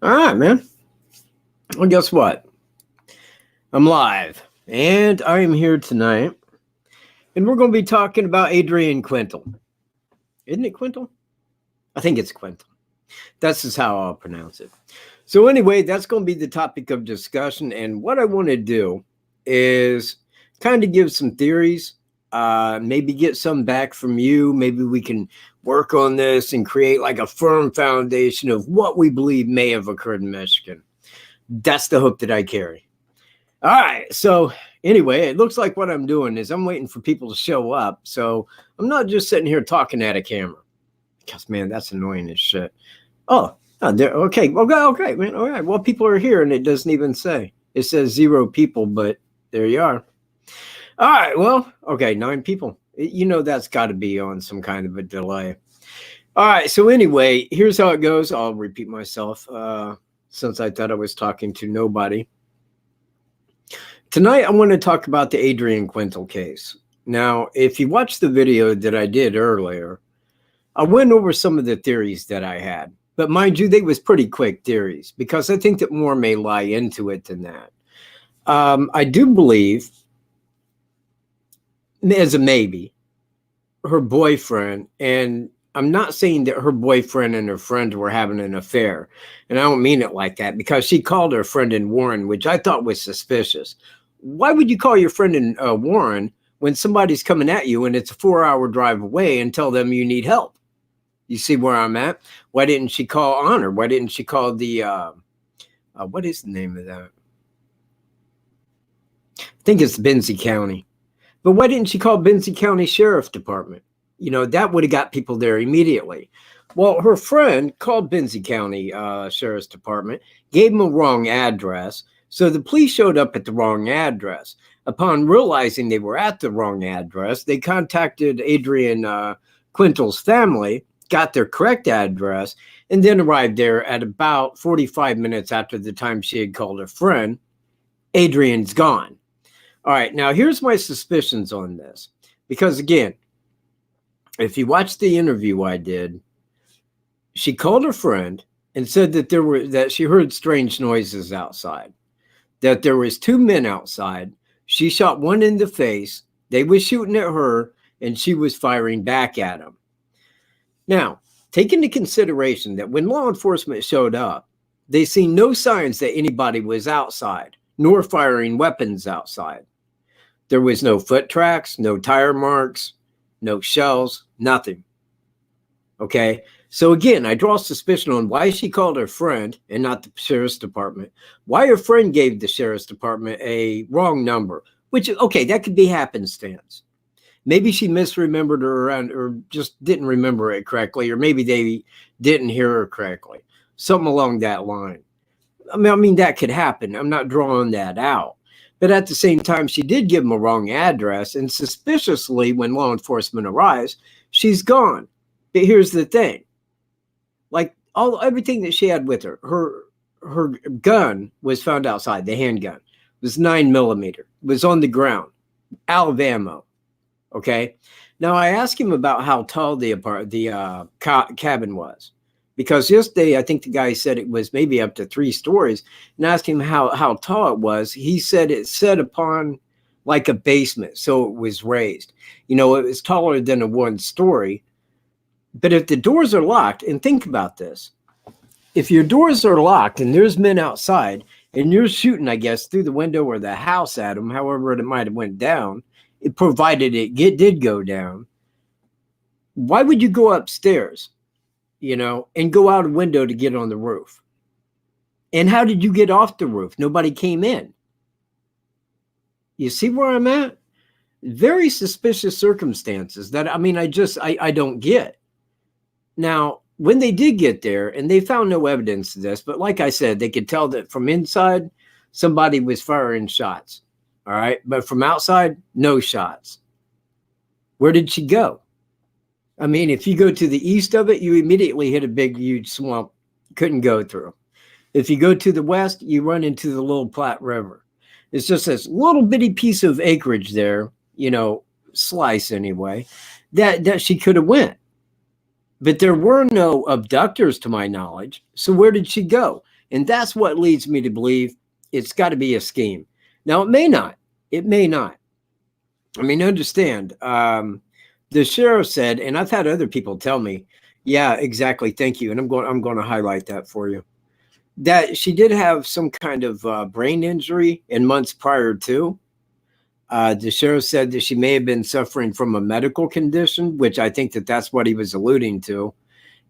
All right, man. Well, guess what? I'm live, and I am here tonight, and we're going to be talking about Adrienne Quintal. Isn't it Quintal? I think it's Quintal. That's just how I'll pronounce it. So anyway, that's going to be the topic of discussion, and what I want to do is kind of give some theories, maybe get some back from you. Maybe we can work on this and create like a firm foundation of what we believe may have occurred in Michigan. That's the hope that I carry. All right. So anyway, it looks like what I'm doing is I'm waiting for people to show up. So I'm not just sitting here talking at a camera because, man, that's annoying as shit. Oh, okay. Okay, man. All right. Well, people are here and it doesn't even say. It says 0 people, but there you are. All right. Well, okay. 9 people. You know, that's got to be on some kind of a delay. All right. So anyway, here's how it goes. I'll repeat myself since I thought I was talking to nobody. Tonight, I want to talk about the Adrienne Quintal case. Now, if you watched the video that I did earlier, I went over some of the theories that I had. But mind you, they was pretty quick theories because I think that more may lie into it than that. I do believe, as a maybe, her boyfriend, and I'm not saying that her boyfriend and her friend were having an affair, and I don't mean it like that because she called her friend in Warren, which I thought was suspicious. Why would you call your friend in Warren when somebody's coming at you and it's a 4-hour drive away and tell them you need help? You see where I'm at? Why didn't she call Honor? Why didn't she call the, what is the name of that? I think it's Benzie County. But why didn't she call Benzie County Sheriff Department? You know, that would have got people there immediately. Well, her friend called Benzie County Sheriff's Department, gave them a wrong address. So the police showed up at the wrong address. Upon realizing they were at the wrong address, they contacted Adrienne Quintal's family, got their correct address, and then arrived there at about 45 minutes after the time she had called her friend. Adrienne's gone. All right, now here's my suspicions on this. Because again, if you watch the interview I did, she called her friend and said that she heard strange noises outside, that there was 2 men outside. She shot one in the face. They were shooting at her, and she was firing back at them. Now, take into consideration that when law enforcement showed up, they seen no signs that anybody was outside, nor firing weapons outside. There was no foot tracks, no tire marks, no shells, nothing. Okay? So again, I draw suspicion on why she called her friend and not the sheriff's department. Why her friend gave the sheriff's department a wrong number, which, okay, that could be happenstance. Maybe she misremembered her or just didn't remember it correctly, or maybe they didn't hear her correctly. Something along that line. I mean, that could happen. I'm not drawing that out. But at the same time, she did give them a wrong address, and suspiciously, when law enforcement arrives, she's gone. But here's the thing. Like everything that she had with her, her gun was found outside, the handgun. It was 9mm. It was on the ground, out of ammo. Okay. Now I asked him about how tall the cabin was, because yesterday I think the guy said it was maybe up to 3 stories, and asked him how tall it was. He said it set upon like a basement, so it was raised. You know, it was taller than a 1-story. But if the doors are locked, and think about this, if your doors are locked and there's men outside and you're shooting, I guess, through the window or the house at them, however it might have went down, provided it did go down, why would you go upstairs, you know, and go out a window to get on the roof? And how did you get off the roof? Nobody came in. You see where I'm at? Very suspicious circumstances that, I mean, I don't get. Now, when they did get there, and they found no evidence of this, but like I said, they could tell that from inside, somebody was firing shots. All right. But from outside, no shots. Where did she go? I mean, if you go to the east of it, you immediately hit a big, huge swamp. Couldn't go through. If you go to the west, you run into the Little Platte River. It's just this little bitty piece of acreage there, you know, slice anyway, that she could have went. But there were no abductors to my knowledge. So where did she go? And that's what leads me to believe it's got to be a scheme. Now, it may not. It may not. I mean, understand. The sheriff said, and I've had other people tell me, yeah, exactly. Thank you. And I'm going to highlight that for you. That she did have some kind of brain injury in months prior to. The sheriff said that she may have been suffering from a medical condition, which I think that's what he was alluding to,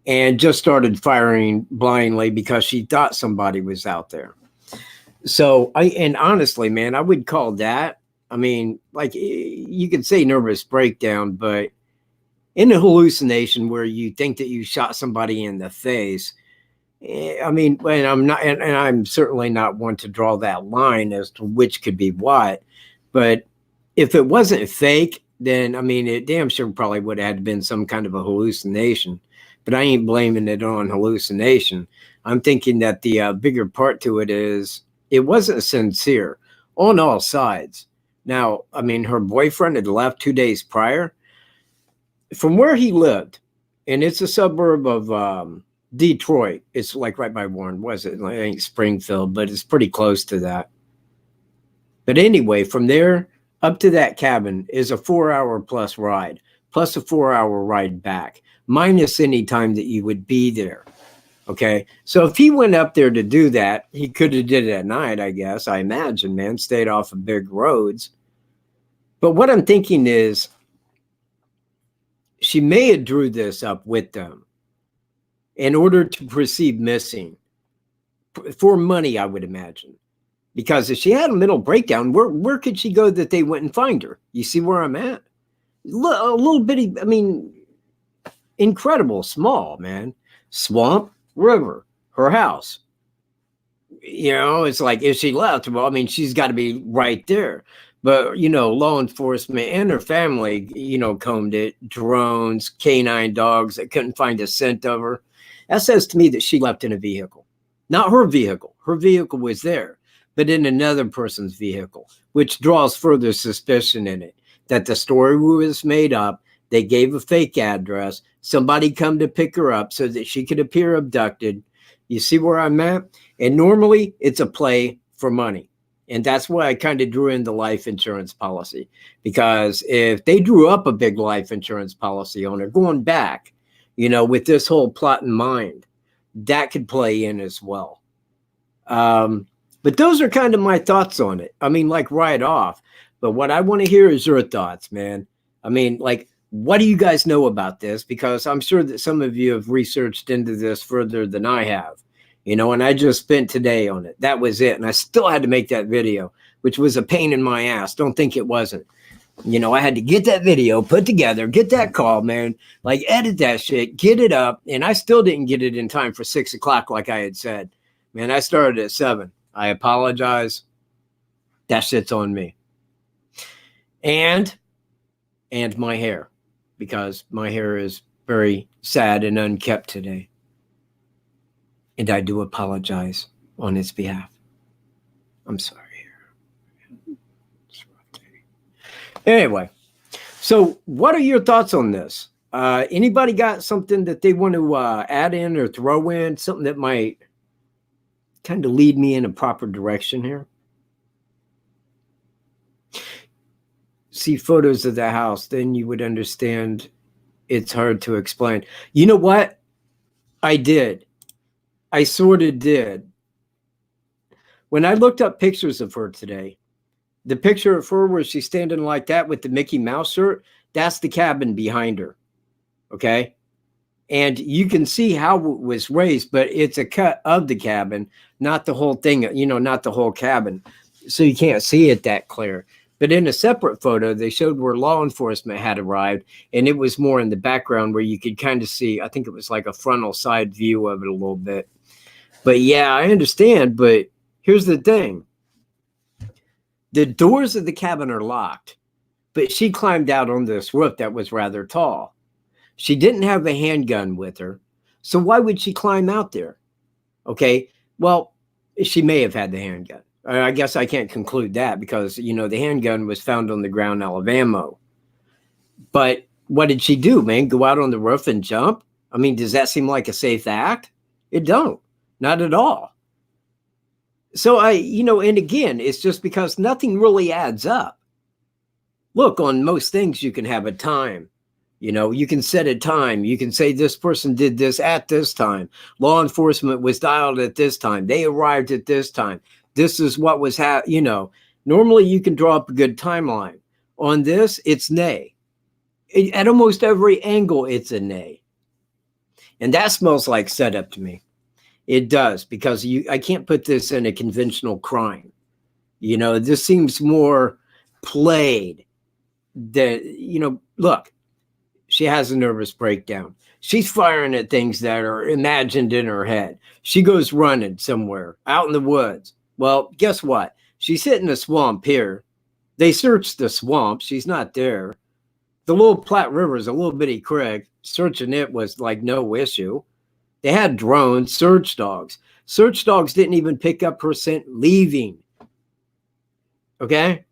and just started firing blindly because she thought somebody was out there. So and honestly, man, I would call that, I mean, like you could say nervous breakdown, but in a hallucination where you think that you shot somebody in the face, I mean, and I'm certainly not one to draw that line as to which could be what, but if it wasn't fake, then I mean, it damn sure probably would have been some kind of a hallucination. But I ain't blaming it on hallucination. I'm thinking that the bigger part to it is it wasn't sincere on all sides. Now, I mean, her boyfriend had left 2 days prior from where he lived, and it's a suburb of Detroit. It's like right by Warren, was it? It ain't Springfield, but it's pretty close to that. But anyway, from there up to that cabin is a 4-hour plus ride, plus a 4-hour ride back, minus any time that you would be there. Okay. So if he went up there to do that, he could have did it at night, I guess. I imagine, man, stayed off of big roads. But what I'm thinking is she may have drew this up with them in order to proceed missing for money, I would imagine. Because if she had a mental breakdown, where could she go that they wouldn't find her? You see where I'm at? A little bitty, I mean, incredible, small, man. Swamp, river, her house. You know, it's like if she left, well, I mean, she's got to be right there. But, you know, law enforcement and her family, you know, combed it, drones, canine dogs that couldn't find a scent of her. That says to me that she left in a vehicle, not her vehicle. Her vehicle was there, but in another person's vehicle, which draws further suspicion in it that the story was made up. They gave a fake address. Somebody come to pick her up so that she could appear abducted. You see where I'm at? And normally it's a play for money. And that's why I kind of drew in the life insurance policy, because if they drew up a big life insurance policy on her going back, you know, with this whole plot in mind, that could play in as well. But those are kind of my thoughts on it. I mean, like right off. But what I want to hear is your thoughts, man. I mean, like, what do you guys know about this? Because I'm sure that some of you have researched into this further than I have, you know, and I just spent today on it. That was it. And I still had to make that video, which was a pain in my ass. Don't think it wasn't. You know, I had to get that video put together, get that call, man, like edit that shit, get it up. And I still didn't get it in time for 6 o'clock, like I had said. Man, I started at 7. I apologize. That shit's on me. And my hair, because my hair is very sad and unkept today. And I do apologize on its behalf. I'm sorry. Anyway, so what are your thoughts on this? Anybody got something that they want to add in or throw in, something that might kind of lead me in a proper direction here? See photos of the house, then you would understand it's hard to explain. You know what? I did. I sort of did. When I looked up pictures of her today, the picture of her where she's standing like that with the Mickey Mouse shirt, that's the cabin behind her. Okay? And you can see how it was raised, but it's a cut of the cabin, not the whole thing, you know, not the whole cabin. So you can't see it that clear. But in a separate photo, they showed where law enforcement had arrived, and it was more in the background where you could kind of see, I think it was like a frontal side view of it a little bit. But yeah, I understand, but here's the thing. The doors of the cabin are locked, but she climbed out on this roof that was rather tall. She didn't have a handgun with her, so why would she climb out there? Okay, well, she may have had the handgun. I guess I can't conclude that because, you know, the handgun was found on the ground out of ammo. But what did she do, man? Go out on the roof and jump? I mean, does that seem like a safe act? It don't. Not at all. So and again, it's just because nothing really adds up. Look, on most things, you can have a time. You can set a time. You can say this person did this at this time. Law enforcement was dialed at this time. They arrived at this time. This is what was normally you can draw up a good timeline. On this, it's nay. At almost every angle, it's a nay. And that smells like setup to me. It does, because I can't put this in a conventional crime. This seems more played. Look, she has a nervous breakdown. She's firing at things that are imagined in her head. She goes running somewhere out in the woods. Well, guess what? She's hitting a swamp here. They searched the swamp. She's not there. The Little Platte River is a little bitty creek. Searching it was like no issue. They had drones, search dogs. Search dogs didn't even pick up her scent leaving. Okay?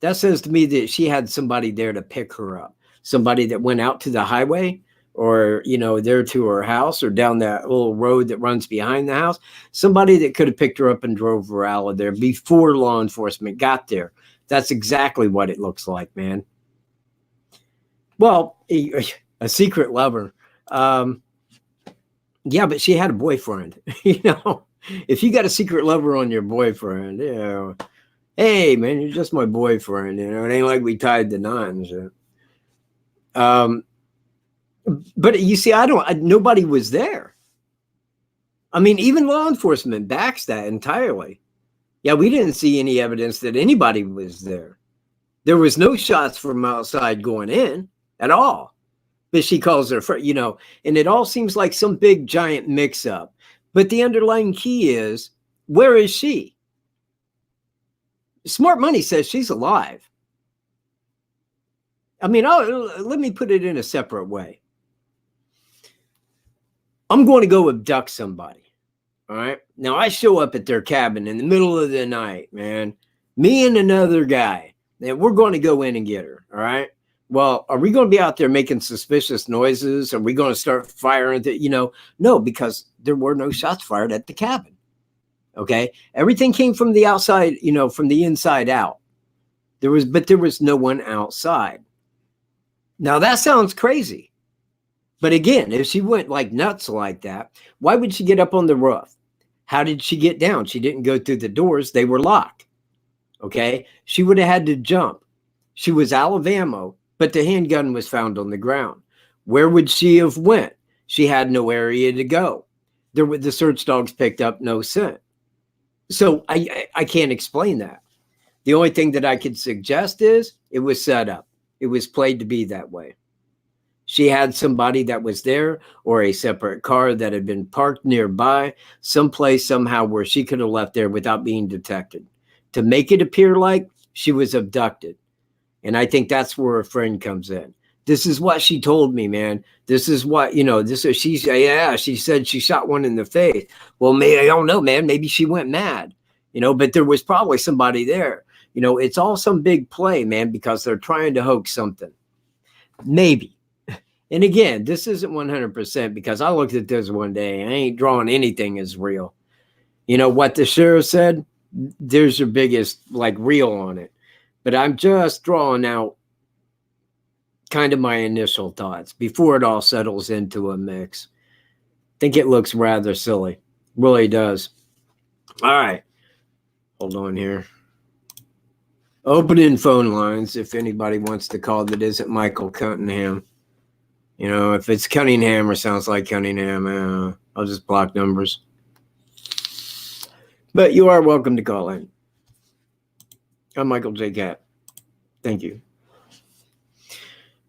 That says to me that she had somebody there to pick her up. Somebody that went out to the highway, or, there to her house, or down that little road that runs behind the house. Somebody that could have picked her up and drove her out of there before law enforcement got there. That's exactly what it looks like, man. Well, a secret lover. Yeah, but she had a boyfriend. If you got a secret lover on your boyfriend, hey, man, you're just my boyfriend. It ain't like we tied the nines. But you see, nobody was there. I mean, even law enforcement backs that entirely. Yeah, we didn't see any evidence that anybody was there. There was no shots from outside going in at all. But she calls her friend, and it all seems like some big giant mix up. But the underlying key is, where is she? Smart Money says she's alive. I mean, let me put it in a separate way. I'm going to go abduct somebody. All right. Now I show up at their cabin in the middle of the night, man. Me and another guy. And we're going to go in and get her. All right. Well, are we going to be out there making suspicious noises? Are we going to start firing? No, because there were no shots fired at the cabin. Okay. Everything came from the outside, from the inside out. But there was no one outside. Now that sounds crazy. But again, if she went like nuts like that, why would she get up on the roof? How did she get down? She didn't go through the doors. They were locked. Okay. She would have had to jump. She was out of ammo, but the handgun was found on the ground. Where would she have went? She had no area to go. The search dogs picked up no scent. So I can't explain that. The only thing that I could suggest is it was set up. It was played to be that way. She had somebody that was there, or a separate car that had been parked nearby, someplace, somehow, where she could have left there without being detected, to make it appear like she was abducted. And I think that's where a friend comes in. This is what she told me, man. This is what, she said she shot one in the face. Well, maybe, I don't know, man. Maybe she went mad, but there was probably somebody there. It's all some big play, man, because they're trying to hoax something. Maybe. And again, this isn't 100%, because I looked at this one day and I ain't drawing anything as real. What the sheriff said? There's your biggest reel on it. But I'm just drawing out kind of my initial thoughts before it all settles into a mix. I think it looks rather silly. Really does. All right. Hold on here. Opening phone lines if anybody wants to call that isn't Michael Cunningham. If it's Cunningham or sounds like Cunningham, I'll just block numbers. But you are welcome to call in. I'm Michael J. Cat. Thank you.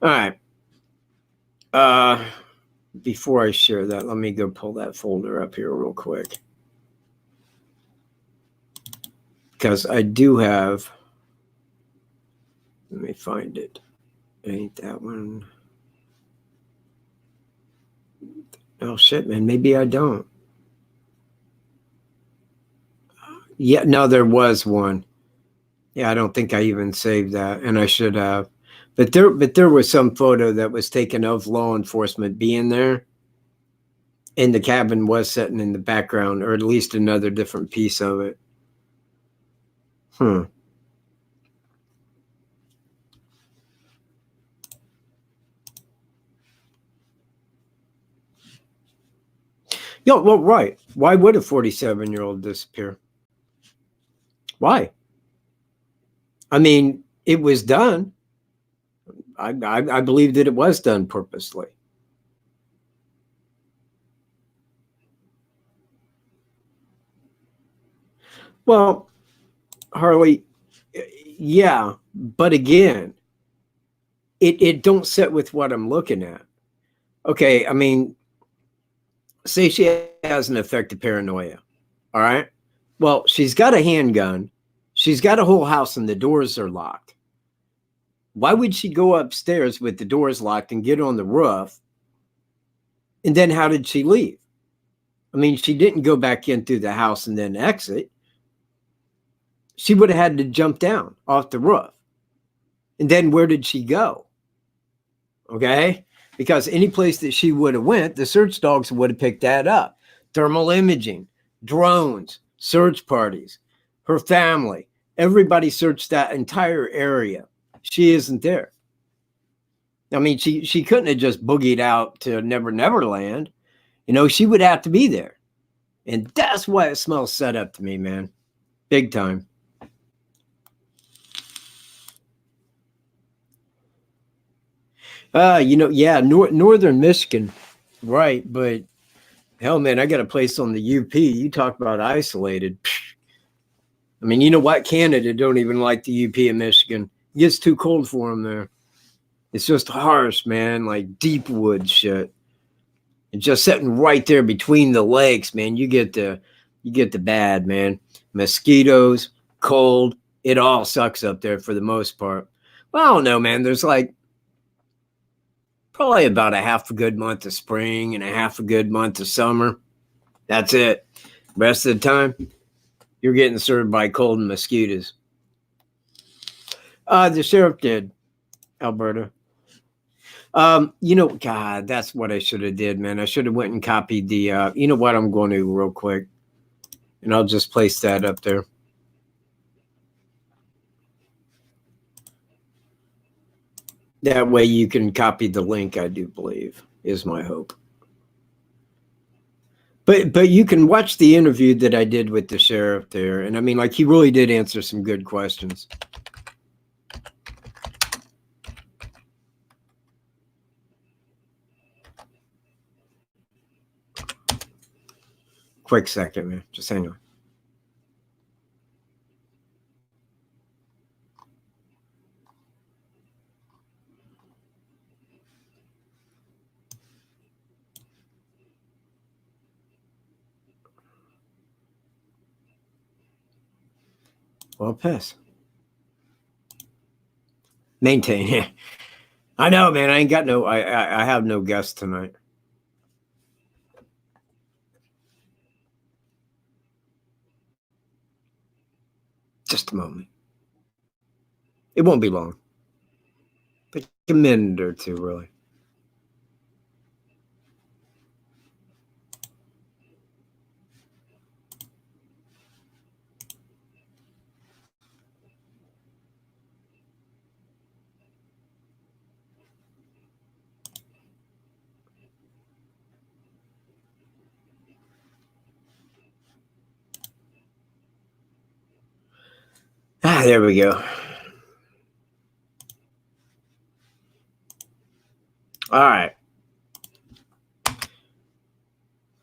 All right. Before I share that, let me go pull that folder up here real quick. Because I do have, let me find it. Ain't that one? Oh, shit, man. Maybe I don't. Yeah, no, there was one. Yeah, I don't think I even saved that, and I should have. But there was some photo that was taken of law enforcement being there. And the cabin was sitting in the background, or at least another different piece of it. Yeah, well, right. Why would a 47-year-old disappear? Why? I mean, it was done. I believe that it was done purposely. Well, Harley, yeah, but again, it don't sit with what I'm looking at. Okay, I mean, say she has an affected paranoia. All right. Well, she's got a handgun. She's got a whole house and the doors are locked. Why would she go upstairs with the doors locked and get on the roof? And then how did she leave? I mean, she didn't go back in through the house and then exit. She would have had to jump down off the roof. And then where did she go? Okay. Because any place that she would have went, the search dogs would have picked that up. Thermal imaging, drones, search parties, her family, everybody searched that entire area. She isn't there. I mean, she couldn't have just boogied out to Never Never Land. You know, she would have to be there. And that's why it smells set up to me, man. Big time. You know, yeah, northern Michigan, right? But hell, man, I got a place on the UP. You talk about isolated. I mean, you know what? Canada don't even like the UP of Michigan. It gets too cold for them there. It's just harsh, man, like deep wood shit. And just sitting right there between the lakes, man, you get the bad, man. Mosquitoes, cold, it all sucks up there for the most part. Well, I don't know, man. There's like probably about a half a good month of spring and a half a good month of summer. That's it. Rest of the time, you're getting served by cold and mosquitoes. The sheriff did, Alberta. You know, God, that's what I should have did, man. I should have went and copied the, you know what, I'm going to real quick. And I'll just place that up there. That way you can copy the link, I do believe, is my hope. But you can watch the interview that I did with the sheriff there. And I mean, like, he really did answer some good questions. Quick second, man. Just hang on. Well, pass. Maintain. Yeah. I know, man. I ain't got no. I have no guests tonight. Just a moment. It won't be long. Like a minute or two, really. Ah, there we go. All right.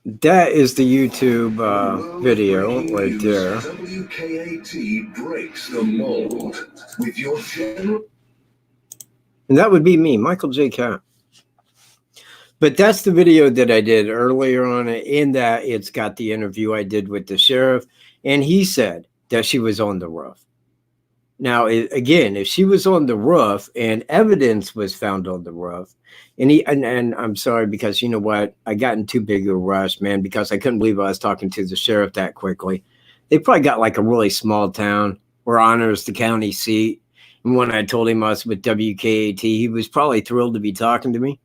That is the YouTube video right there. WKAT breaks the mold with your general. And that would be me, Michael J. Cat. But that's the video that I did earlier on it. In that, it's got the interview I did with the sheriff. And he said that she was on the roof. Now, again, if she was on the roof and evidence was found on the roof, and I'm sorry, because you know what? I got in too big of a rush, man, because I couldn't believe I was talking to the sheriff that quickly. They probably got like a really small town where Honor the county seat. And when I told him I was with WKAT, he was probably thrilled to be talking to me,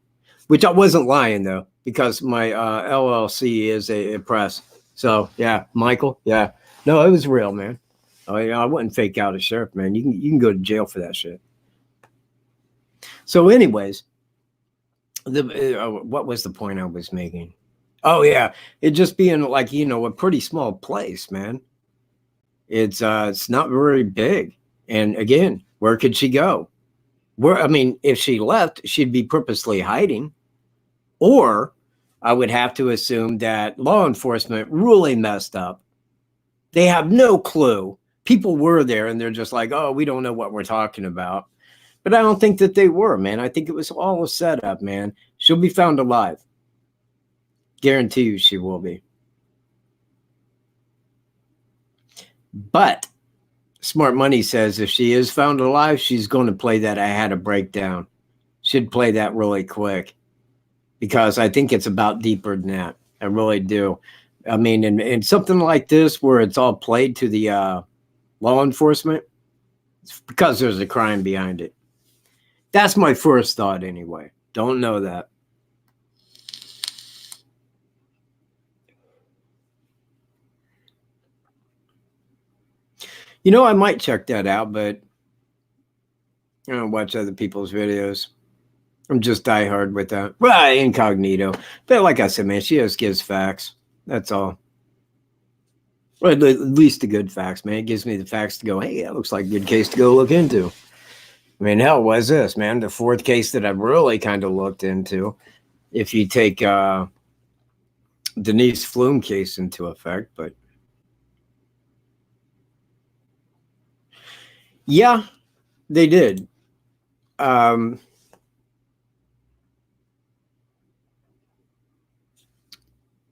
which I wasn't lying, though. because my LLC is a press. So yeah, Michael, yeah, no, it was real, man. Oh yeah, I wouldn't fake out a sheriff, man. You can go to jail for that shit. So, anyways, what was the point I was making? Oh yeah, it just being like a pretty small place, man. It's not very big, and again, where could she go? Where I mean, if she left, she'd be purposely hiding, or I would have to assume that law enforcement really messed up. They have no clue. People were there, and they're just like, "Oh, we don't know what we're talking about." But I don't think that they were, man. I think it was all a setup, man. She'll be found alive. Guarantee you she will be. But Smart Money says if she is found alive, she's going to play that I had a breakdown. Should play that really quick because I think it's about deeper than that. I really do. I mean, in something like this where it's all played to the law enforcement, it's because there's a crime behind it. That's my first thought anyway. Don't know that. I might check that out, but I don't watch other people's videos. I'm just diehard with that. Well, incognito. But like I said, man, she just gives facts. That's all. Or at least the good facts, man. It gives me the facts to go, hey, that looks like a good case to go look into. I mean, hell, what is this, man? The fourth case that I've really kind of looked into. If you take Denise Flume case into effect, but yeah, they did.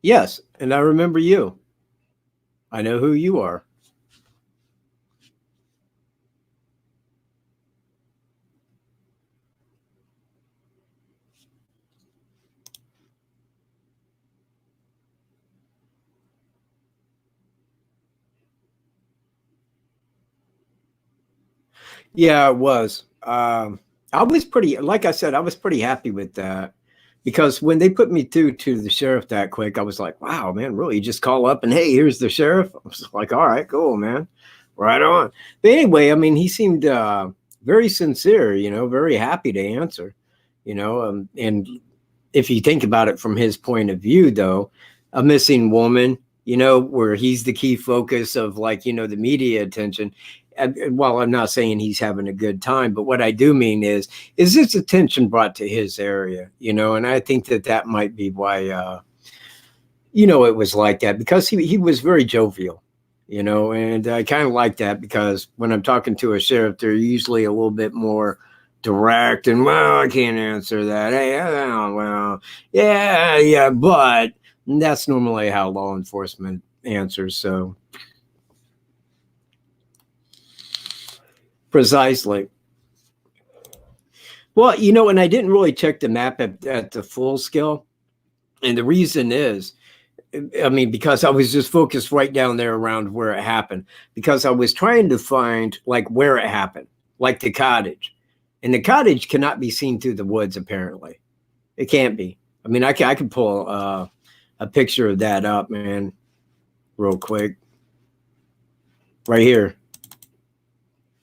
Yes, and I remember you. I know who you are. Yeah, it was. I was pretty, like I said, I was pretty happy with that because when they put me through to the sheriff that quick, I was like, wow, man, really? You just call up and hey, here's the sheriff. I was like, all right, cool, man, right on. But anyway, I mean, he seemed very sincere, very happy to answer, and if you think about it from his point of view, though, a missing woman, where he's the key focus of the media attention. Well, I'm not saying he's having a good time, but what I do mean is this attention brought to his area, and I think that might be why, it was like that because he was very jovial, and I kind of like that because when I'm talking to a sheriff, they're usually a little bit more direct and, well, I can't answer that. Hey, well, yeah, but that's normally how law enforcement answers. So precisely. Well, and I didn't really check the map at the full scale. And the reason is, I mean, because I was just focused right down there around where it happened, because I was trying to find where it happened, like the cottage. And the cottage cannot be seen through the woods, apparently. It can't be. I mean, I can pull a picture of that up, man, real quick. Right here.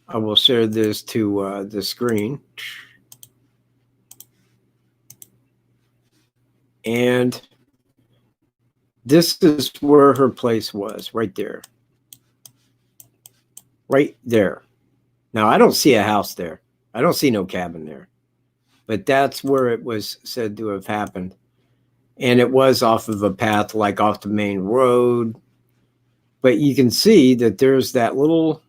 I will share this to the screen. And this is where her place was, right there. Right there. Now, I don't see a house there. I don't see no cabin there. But that's where it was said to have happened. And it was off of a path, like off the main road. But you can see that there's that little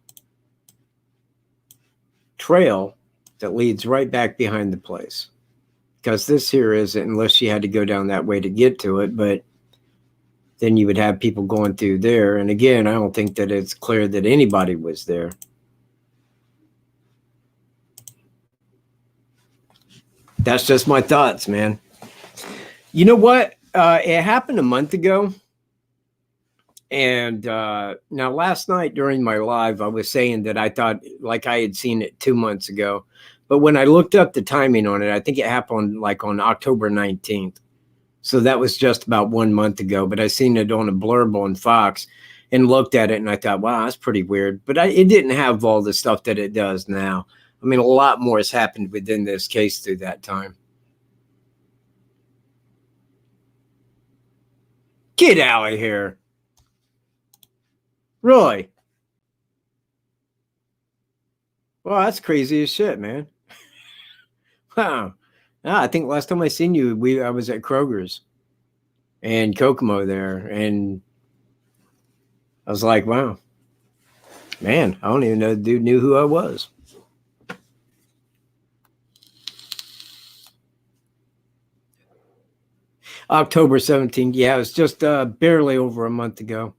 trail that leads right back behind the place. Because this here isn't, unless you had to go down that way to get to it. But then you would have people going through there. And again, I don't think that it's clear that anybody was there. That's just my thoughts, man. You know what? It happened a month ago. And now last night during my live, I was saying that I thought like I had seen it 2 months ago. But when I looked up the timing on it, I think it happened on October 19th. So that was just about 1 month ago, but I seen it on a blurb on Fox and looked at it and I thought, wow, that's pretty weird. But it didn't have all the stuff that it does now. I mean, a lot more has happened within this case through that time. Get out of here. Really? Well, that's crazy as shit, man. Wow. I think last time I seen you, I was at Kroger's and Kokomo there, and I was like, wow, man, I don't even know the dude knew who I was. October 17th. Yeah, it was just barely over a month ago.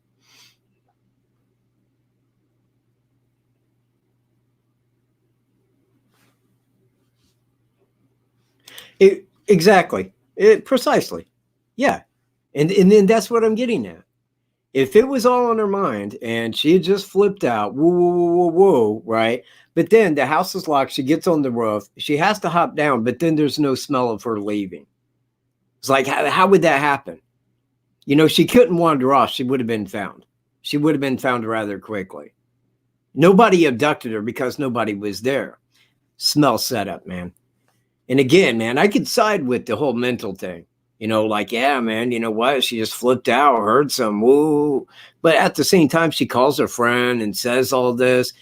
Exactly. Precisely. Yeah. And then that's what I'm getting at. If it was all on her mind and she had just flipped out, whoa, whoa, whoa, whoa, whoa, right? But then the house is locked. She gets on the roof. She has to hop down, but then there's no smell of her leaving. It's like, how would that happen? You know, she couldn't wander off. She would have been found. She would have been found rather quickly. Nobody abducted her because nobody was there. Smell setup, man. And again, man, I could side with the whole mental thing. You know, like, yeah, man, you know what? She just flipped out, heard some woo. But at the same time, she calls her friend and says all this.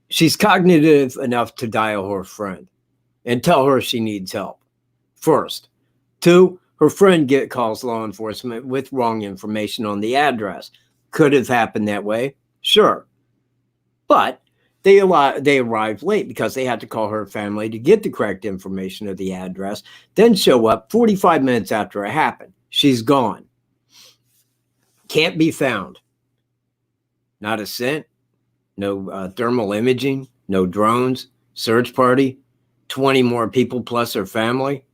She's cognitive enough to dial her friend and tell her she needs help first. 2, her friend calls law enforcement with wrong information on the address. Could have happened that way, sure. But they arrived late because they had to call her family to get the correct information of the address, then show up 45 minutes after it happened. She's gone. Can't be found. Not a scent, no thermal imaging, no drones, search party, 20 more people plus her family.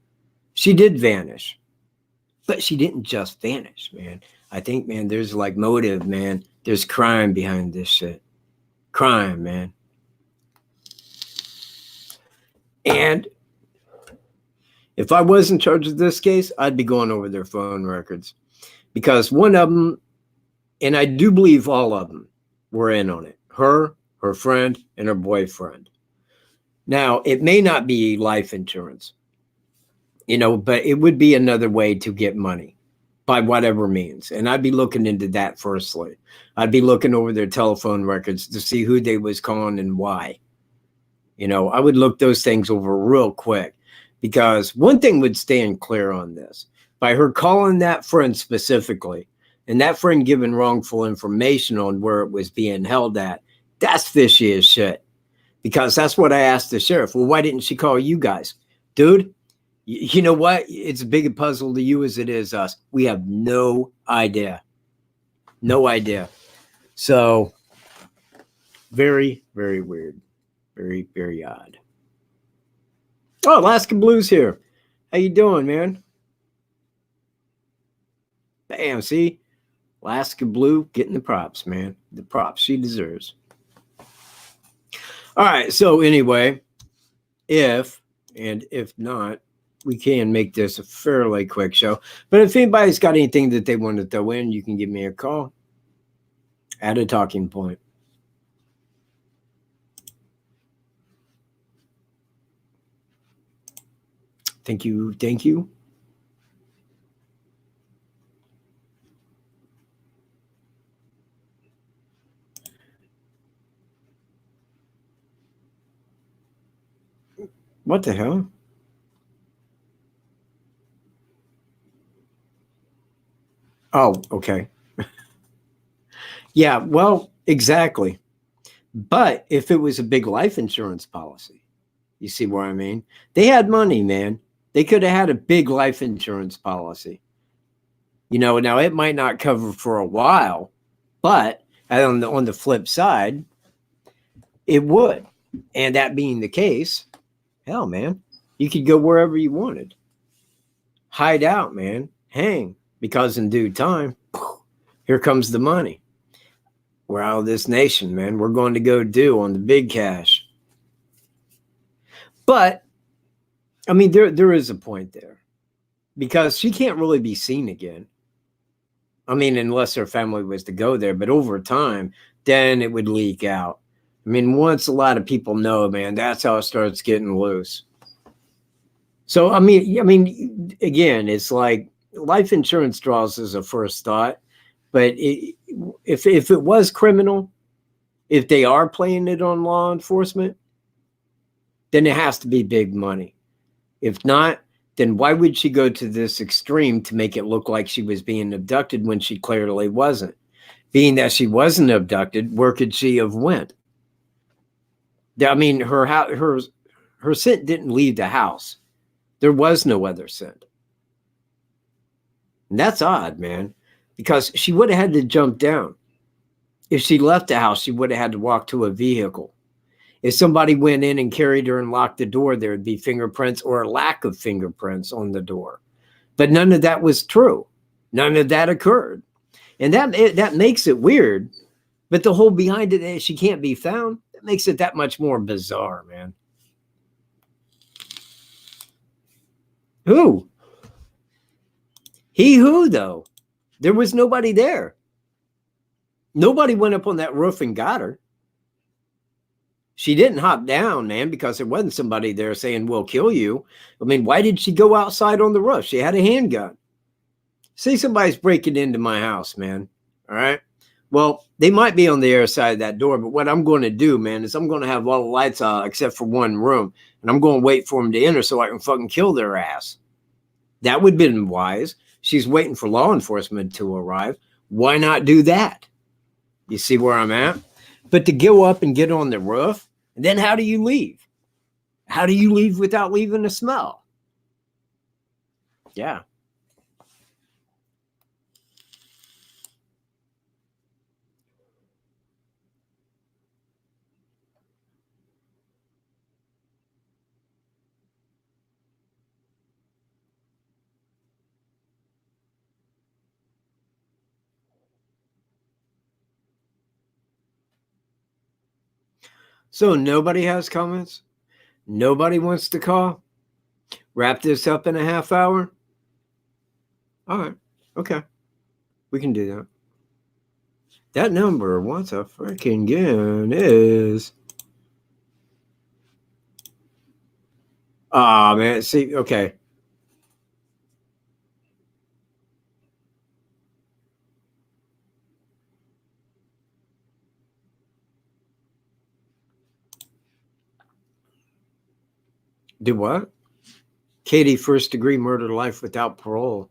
She did vanish. But she didn't just vanish, man. I think, man, there's like motive, man. There's crime behind this shit. Crime, man. And if I was in charge of this case, I'd be going over their phone records. Because one of them, and I do believe all of them, were in on it. Her friend, and her boyfriend. Now, it may not be life insurance, you know, but it would be another way to get money by whatever means. And I'd be looking into that firstly. I'd be looking over their telephone records to see who they was calling and why. You know, I would look those things over real quick because one thing would stand clear on this. By her calling that friend specifically and that friend giving wrongful information on where it was being held at, that's fishy as shit. Because that's what I asked the sheriff. Well, why didn't she call you guys? Dude, you know what? It's as big a puzzle to you as it is us. We have no idea. No idea. So, very, very weird. Very, very odd. Oh, Alaska Blues here. How you doing, man? Bam, see? Alaska Blue getting the props, man. The props she deserves. All right, so anyway, if not, we can make this a fairly quick show. But if anybody's got anything that they want to throw in, you can give me a call. Add a talking point. Thank you. Thank you. What the hell? Oh, okay. Yeah, well, exactly. But if it was a big life insurance policy, you see what I mean? They had money, man. They could have had a big life insurance policy. You know, now it might not cover for a while, but on the flip side, it would. And that being the case, hell, man, you could go wherever you wanted. Hide out, man. Hang. Because in due time, here comes the money. We're out of this nation, man. We're going to go do on the big cash. But, I mean, there is a point there. because she can't really be seen again. I mean, unless her family was to go there, but over time, then it would leak out. I mean, once a lot of people know, man, that's how it starts getting loose. So, I mean, again, it's like life insurance draws as a first thought, but if it was criminal, if they are playing it on law enforcement, then it has to be big money. If not, then why would she go to this extreme to make it look like she was being abducted when she clearly wasn't? Being that she wasn't abducted, where could she have went? I mean, her scent didn't leave the house. There was no other scent. And that's odd, man, because she would have had to jump down. If she left the house, she would have had to walk to a vehicle. If somebody went in and carried her and locked the door, there would be fingerprints or a lack of fingerprints on the door. But none of that was true. None of that occurred. And that makes it weird. But the whole behind it is she can't be found. That makes it that much more bizarre, man. Who? Who, though? There was nobody there. Nobody went up on that roof and got her. She didn't hop down, man, because there wasn't somebody there saying, we'll kill you. I mean, why did she go outside on the roof? She had a handgun. Say somebody's breaking into my house, man. All right. Well, they might be on the other side of that door, but what I'm going to do, man, is I'm going to have all the lights out except for one room, and I'm going to wait for them to enter so I can fucking kill their ass. That would have been wise. She's waiting for law enforcement to arrive. Why not do that? You see where I'm at? But to go up and get on the roof, and then how do you leave? How do you leave without leaving a smell? Yeah. So nobody has comments? Nobody wants to call? Wrap this up in a half hour? All right. Okay. We can do that. That number, once a freaking again, is... Ah, man. See, okay. Do what? Katie, first degree murder, life without parole.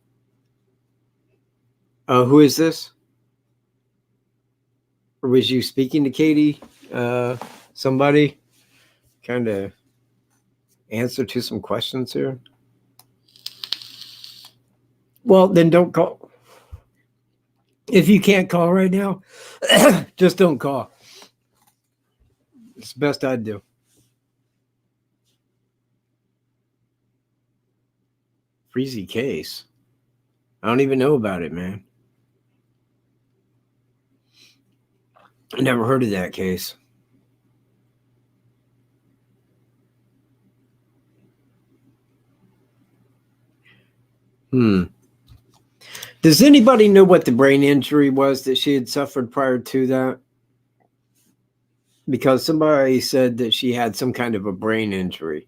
Who is this? Or was you speaking to Katie? Somebody? Kind of answer to some questions here? Well, then don't call. If you can't call right now, just don't call. It's the best I'd do. Freezy case. I don't even know about it, man. I never heard of that case. Does anybody know what the brain injury was that she had suffered prior to that? Because somebody said that she had some kind of a brain injury.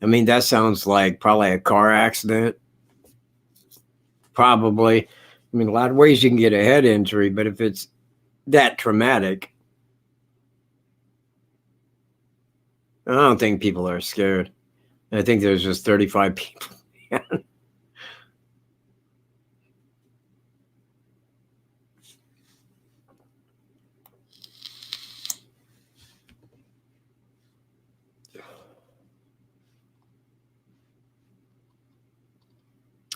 I mean, that sounds like probably a car accident. Probably. I mean, a lot of ways you can get a head injury, but if it's that traumatic, I don't think people are scared. I think there's just 35 people.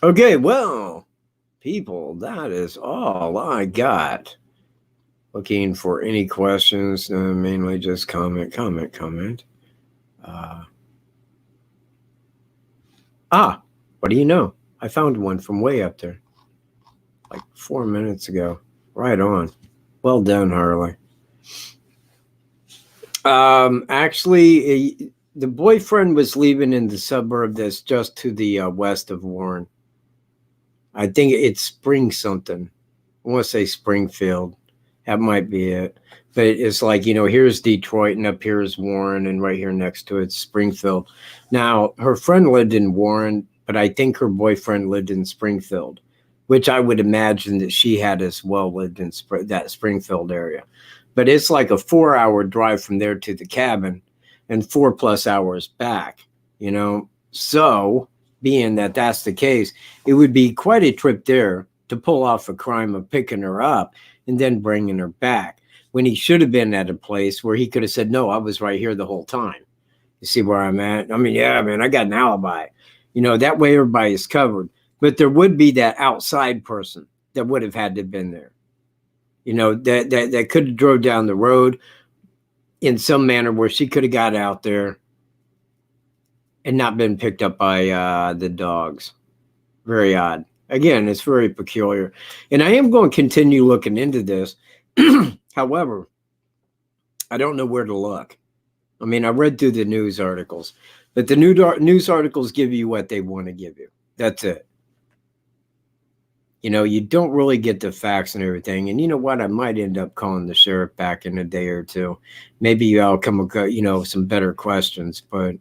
Okay, well, people, that is all I got. Looking for any questions, mainly just comment. What do you know? I found one from way up there, like 4 minutes ago. Right on. Well done, Harley. Actually, The boyfriend was leaving in the suburb that's just to the west of Warren. I think it's Spring something. I want to say Springfield. That might be it. But it's like, here's Detroit and up here is Warren and right here next to it's Springfield. Now, her friend lived in Warren, but I think her boyfriend lived in Springfield, which I would imagine that she had as well lived in that Springfield area. But it's like a 4-hour drive from there to the cabin and 4+ hours back, So, being that that's the case, it would be quite a trip there to pull off a crime of picking her up and then bringing her back, when he should have been at a place where he could have said, no, I was right here the whole time. You see where I'm at? I mean, yeah, man, I got an alibi. That way everybody is covered. But there would be that outside person that would have had to have been there. That could have drove down the road in some manner where she could have got out there and not been picked up by the dogs. Very odd. Again, it's very peculiar. And I am going to continue looking into this. However, I don't know where to look. I mean, I read through the news articles, but the news articles give you what they want to give you. That's it. You don't really get the facts and everything. And you know what? I might end up calling the sheriff back in a day or two. Maybe I'll come across, some better questions, but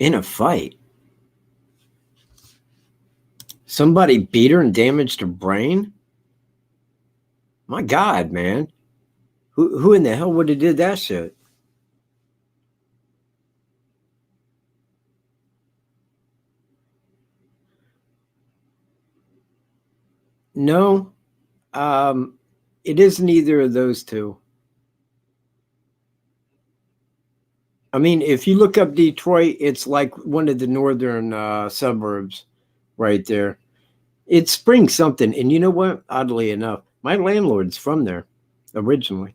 in a fight, somebody beat her and damaged her brain? My God, man. Who in the hell would have did that shit? No, it isn't either of those two. I mean, if you look up Detroit, it's like one of the northern suburbs right there. It's Spring something. And you know what? Oddly enough, my landlord's from there originally,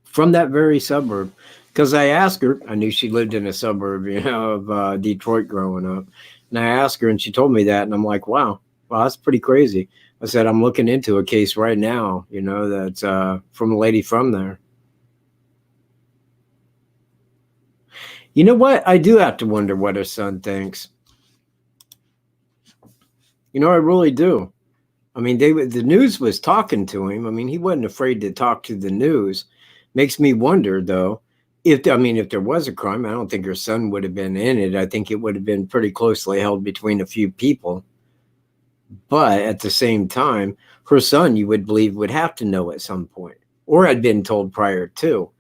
from that very suburb. Because I asked her, I knew she lived in a suburb, of Detroit growing up. And I asked her and she told me that. And I'm like, wow, that's pretty crazy. I said, I'm looking into a case right now, that's from a lady from there. You know what? I do have to wonder what her son thinks. I really do. I mean, the news was talking to him. I mean, he wasn't afraid to talk to the news. Makes me wonder, though, if there was a crime, I don't think her son would have been in it. I think it would have been pretty closely held between a few people. But at the same time, her son, you would believe, would have to know at some point, or had been told prior to.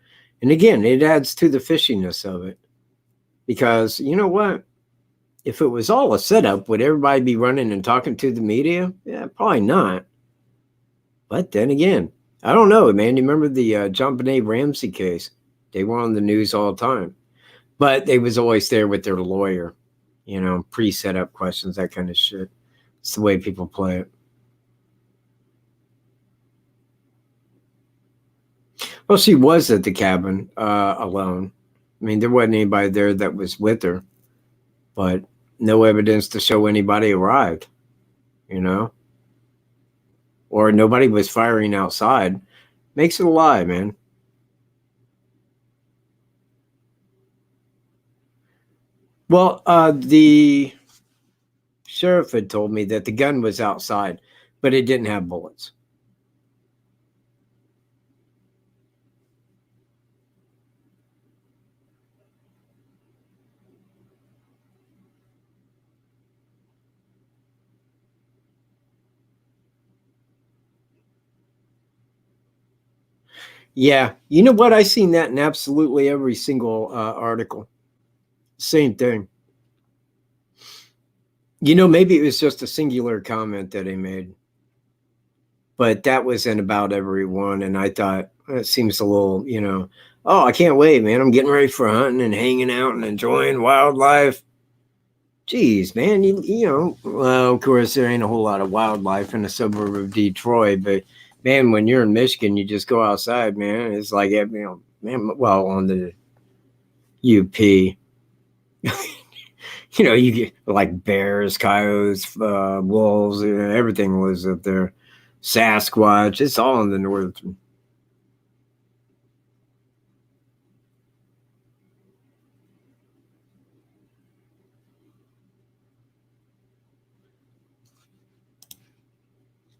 And again, it adds to the fishiness of it. Because you know what? If it was all a setup, would everybody be running and talking to the media? Yeah, probably not. But then again, I don't know, man. You remember the John Benet Ramsey case? They were on the news all the time. But they was always there with their lawyer, pre-set up questions, that kind of shit. It's the way people play it. Well, she was at the cabin alone. I mean, there wasn't anybody there that was with her, but no evidence to show anybody arrived, or nobody was firing outside. Makes it a lie, man. Well, the sheriff had told me that the gun was outside, but it didn't have bullets. Yeah. You know what? I seen that in absolutely every single article. Same thing. Maybe it was just a singular comment that he made, but that was in about every one. And I thought, it seems a little, oh, I can't wait, man. I'm getting ready for hunting and hanging out and enjoying wildlife. Geez, man, well, of course, there ain't a whole lot of wildlife in the suburb of Detroit, but man, when you're in Michigan, you just go outside, man. It's like, man, well, on the UP, you get like bears, coyotes, wolves, everything was up there. Sasquatch. It's all in the northern.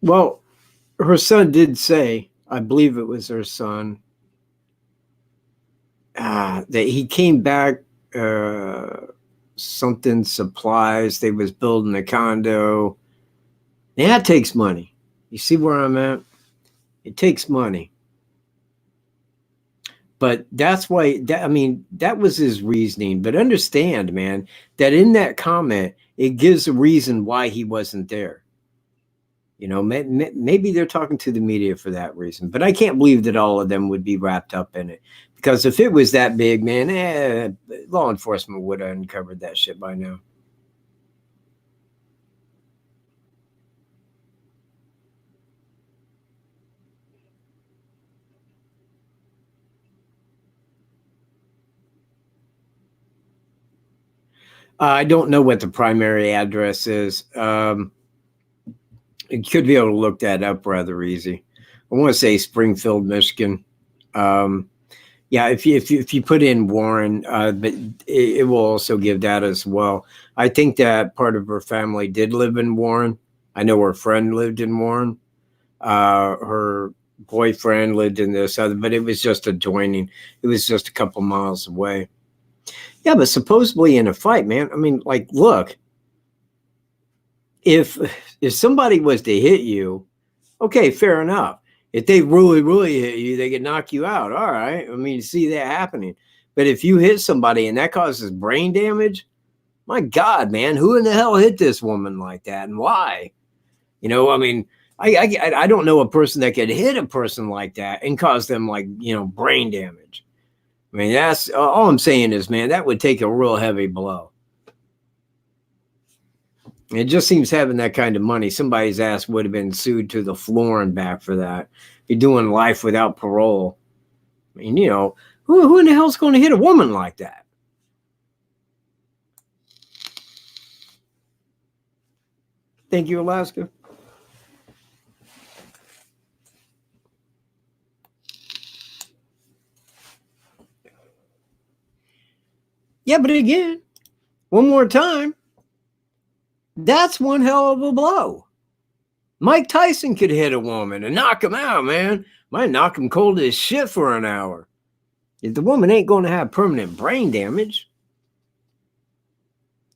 Well, her son did say, I believe it was her son, that he came back, something supplies. They was building a condo. Now, that takes money. You see where I'm at? It takes money. But that's why, I mean, that was his reasoning. But understand, man, that in that comment, it gives a reason why he wasn't there. You know, maybe they're talking to the media for that reason. But I can't believe that all of them would be wrapped up in it. Because if it was that big, man, law enforcement would have uncovered that shit by now. I don't know what the primary address is. You could be able to look that up rather easy. I want to say Springfield, Michigan. Yeah, if you put in Warren, but it will also give that as well. I think that part of her family did live in Warren. I know her friend lived in Warren. Her boyfriend lived in this other, but it was just adjoining. It was just a couple miles away. Yeah, but supposedly in a fight, man. I mean, like, look, if somebody was to hit you, okay, fair enough. If they really hit you, they could knock you out. All right. I mean, you see that happening. But if you hit somebody and that causes brain damage, my God, man, who in the hell hit this woman like that and why? You know, I mean, I don't know a person that could hit a person like that and cause them, like, you know, brain damage. I mean, that's all I'm saying is, man, that would take a real heavy blow. It just seems having that kind of money, somebody's ass would have been sued to the floor and back for that. You're doing life without parole. I mean, you know, who in the hell's going to hit a woman like that? Thank you, Alaska. Yeah, but again, one more time, that's one hell of a blow. Mike Tyson could hit a woman and knock him out, man. Might knock him cold as shit for an hour. If the woman ain't going to have permanent brain damage,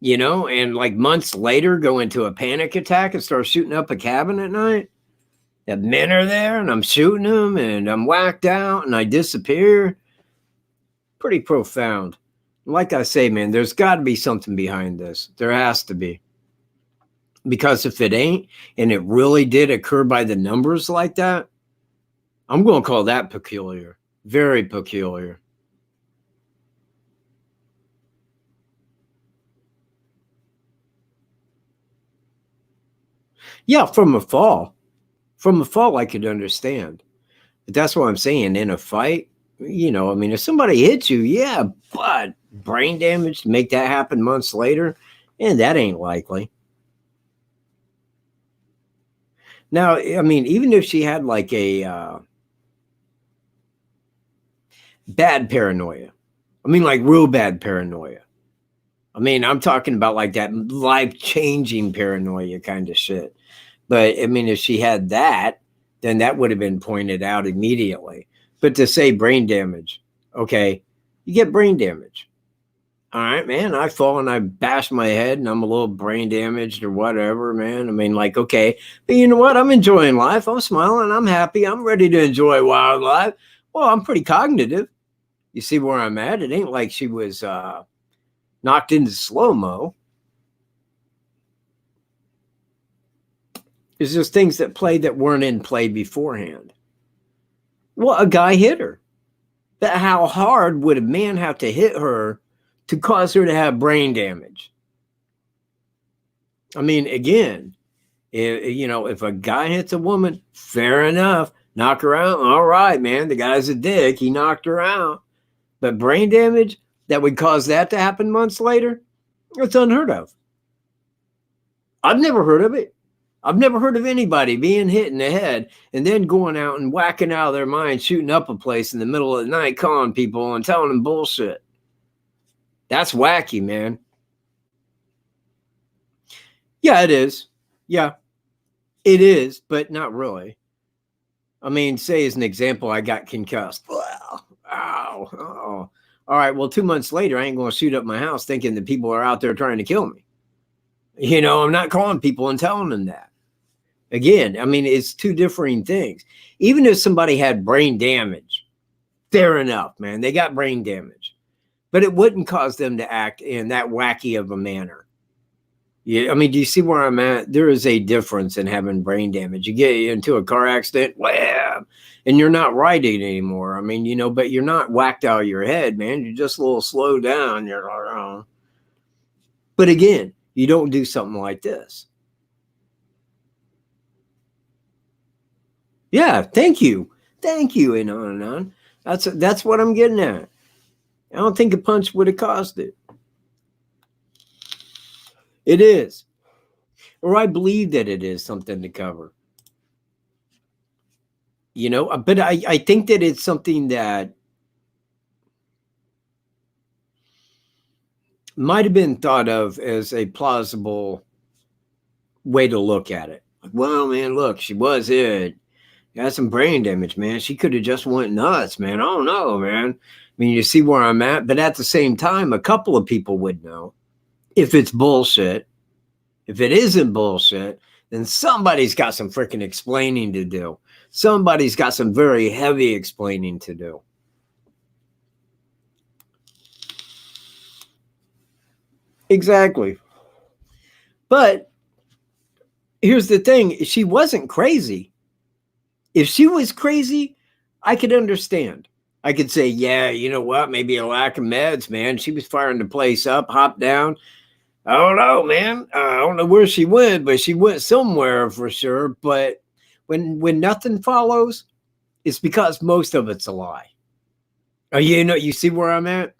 you know, and like months later go into a panic attack and start shooting up a cabin at night. That men are there and I'm shooting them and I'm whacked out and I disappear. Pretty profound. Like I say, man, there's got to be something behind this. There has to be. Because if it ain't, and it really did occur by the numbers like that, I'm going to call that peculiar. Very peculiar. Yeah, from a fall. From a fall, I could understand. But that's what I'm saying. In a fight, you know, I mean, if somebody hits you, yeah, but brain damage to make that happen months later, and that ain't likely. Now, I mean, even if she had like a bad paranoia, I mean, like real bad paranoia. I mean, I'm talking about like that life-changing paranoia kind of shit. But I mean, if she had that, then that would have been pointed out immediately. But to say brain damage, okay, you get brain damage. All right, man, I fall and I bash my head and I'm a little brain damaged or whatever, man. I mean, like, okay, but you know what? I'm enjoying life. I'm smiling. I'm happy. I'm ready to enjoy wildlife. Well, I'm pretty cognitive. You see where I'm at? It ain't like she was knocked into slow-mo. It's just things that played that weren't in play beforehand. Well, a guy hit her. But how hard would a man have to hit her to cause her to have brain damage? I mean, again, if a guy hits a woman, fair enough, knock her out. All right, man, the guy's a dick. He knocked her out. But brain damage that would cause that to happen months later, it's unheard of. I've never heard of it. I've never heard of anybody being hit in the head and then going out and whacking out of their mind, shooting up a place in the middle of the night, calling people and telling them bullshit. That's wacky, man. Yeah, it is. Yeah, it is, but not really. I mean, say as an example, I got concussed. Ow, oh. All right, well, 2 months later, I ain't going to shoot up my house thinking that people are out there trying to kill me. You know, I'm not calling people and telling them that. Again, I mean, it's two differing things. Even if somebody had brain damage, fair enough, man. They got brain damage, but it wouldn't cause them to act in that wacky of a manner. Yeah, I mean, do you see where I'm at? There is a difference in having brain damage. You get into a car accident, wham, and you're not riding anymore. I mean, you know, but you're not whacked out of your head, man. You're just a little slowed down. You're like, oh. But again, you don't do something like this. Yeah, thank you. Thank you, and on and on. That's what I'm getting at. I don't think a punch would have caused it. It is. Or I believe that it is something to cover. You know, but I think that it's something that might have been thought of as a plausible way to look at it. Like, well, man, look, she was hit. Got some brain damage, man. She could have just went nuts, man. I don't know, man. I mean, you see where I'm at? But at the same time, a couple of people would know if it's bullshit. If it isn't bullshit, then somebody's got some freaking explaining to do. Somebody's got some very heavy explaining to do. Exactly. But here's the thing. She wasn't crazy. If she was crazy, I could understand. I could say, yeah, you know what? Maybe a lack of meds, man. She was firing the place up, hopped down. I don't know, man. I don't know where she went, but she went somewhere for sure. But when nothing follows, it's because most of it's a lie. Oh, you know, you see where I'm at?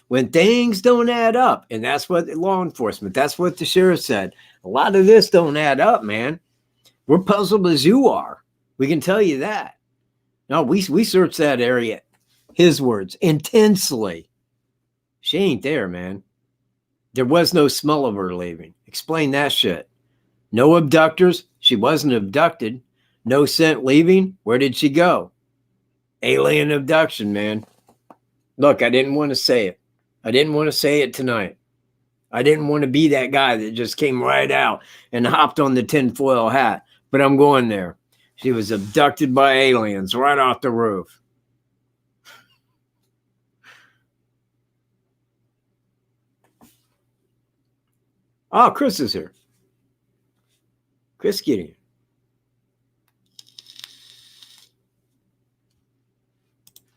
When things don't add up, and that's what law enforcement, that's what the sheriff said. A lot of this don't add up, man. We're puzzled as you are. We can tell you that. No, we searched that area, his words, intensely. She ain't there, man. There was no smell of her leaving. Explain that shit. No abductors. She wasn't abducted. No scent leaving. Where did she go? Alien abduction, man. Look, I didn't want to say it. I didn't want to say it tonight. I didn't want to be that guy that just came right out and hopped on the tinfoil hat. But I'm going there. She was abducted by aliens right off the roof. Oh, Chris is here. Chris Gideon.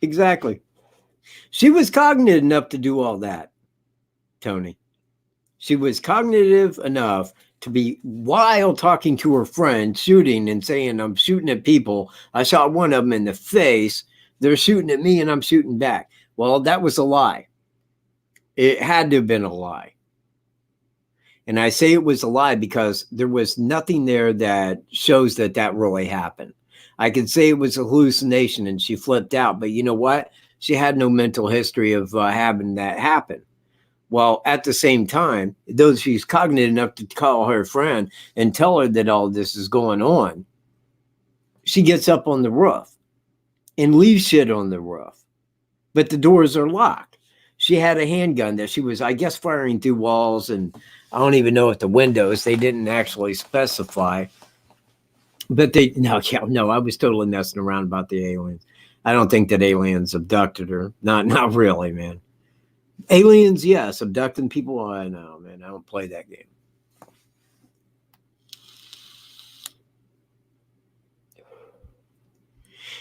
Exactly. She was cognitive enough to do all that, Tony. She was cognitive enough to be, while talking to her friend, shooting and saying, I'm shooting at people. I shot one of them in the face. They're shooting at me and I'm shooting back. Well, that was a lie. It had to have been a lie. And I say it was a lie because there was nothing there that shows that that really happened. I could say it was a hallucination and she flipped out, but you know what? She had no mental history of having that happen. Well, at the same time, though she's cognitive enough to call her friend and tell her that all this is going on, she gets up on the roof and leaves shit on the roof. But the doors are locked. She had a handgun that she was, I guess, firing through walls, and I don't even know if the windows, they didn't actually specify. But no, I was totally messing around about the aliens. I don't think that aliens abducted her. Not really, man. Aliens, yes. Abducting people, I know, man. I don't play that game.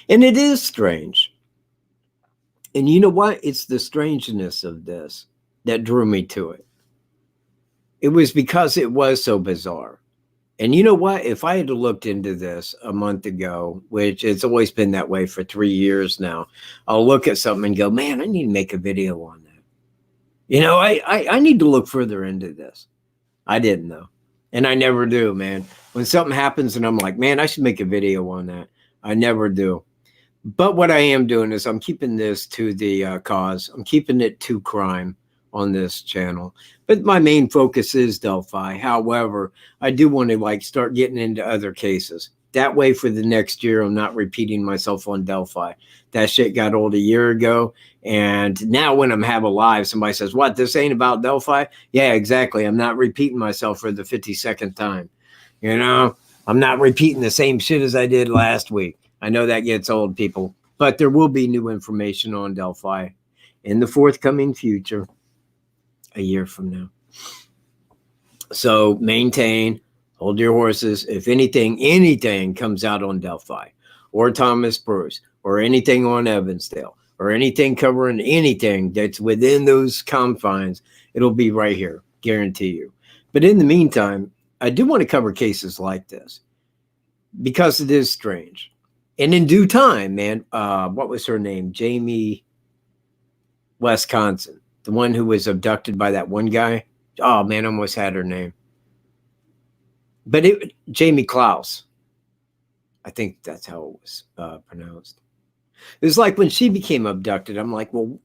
And it is strange. And you know what? It's the strangeness of this that drew me to it. It was because it was so bizarre. And you know what? If I had looked into this a month ago, which it's always been that way for 3 years now, I'll look at something and go, man, I need to make a video on that. You know, I need to look further into this. I didn't know. And I never do, man. When something happens and I'm like, man, I should make a video on that. I never do. But what I am doing is I'm keeping this to the cause. I'm keeping it to crime on this channel. But my main focus is Delphi. However, I do want to like start getting into other cases. That way for the next year, I'm not repeating myself on Delphi. That shit got old a year ago. And now when I'm having live, somebody says, what, this ain't about Delphi? Yeah, exactly. I'm not repeating myself for the 52nd time. You know, I'm not repeating the same shit as I did last week. I know that gets old, people, but there will be new information on Delphi in the forthcoming future, a year from now. So maintain, hold your horses. If anything comes out on Delphi or Thomas Bruce or anything on Evansdale or anything covering anything that's within those confines, it'll be right here, guarantee you. But in the meantime, I do want to cover cases like this because it is strange. And in due time, man, what was her name? Jamie Wisconsin, the one who was abducted by that one guy. Oh, man, I almost had her name. But Jamie Klaus. I think that's how it was pronounced. It was like when she became abducted, I'm like, well,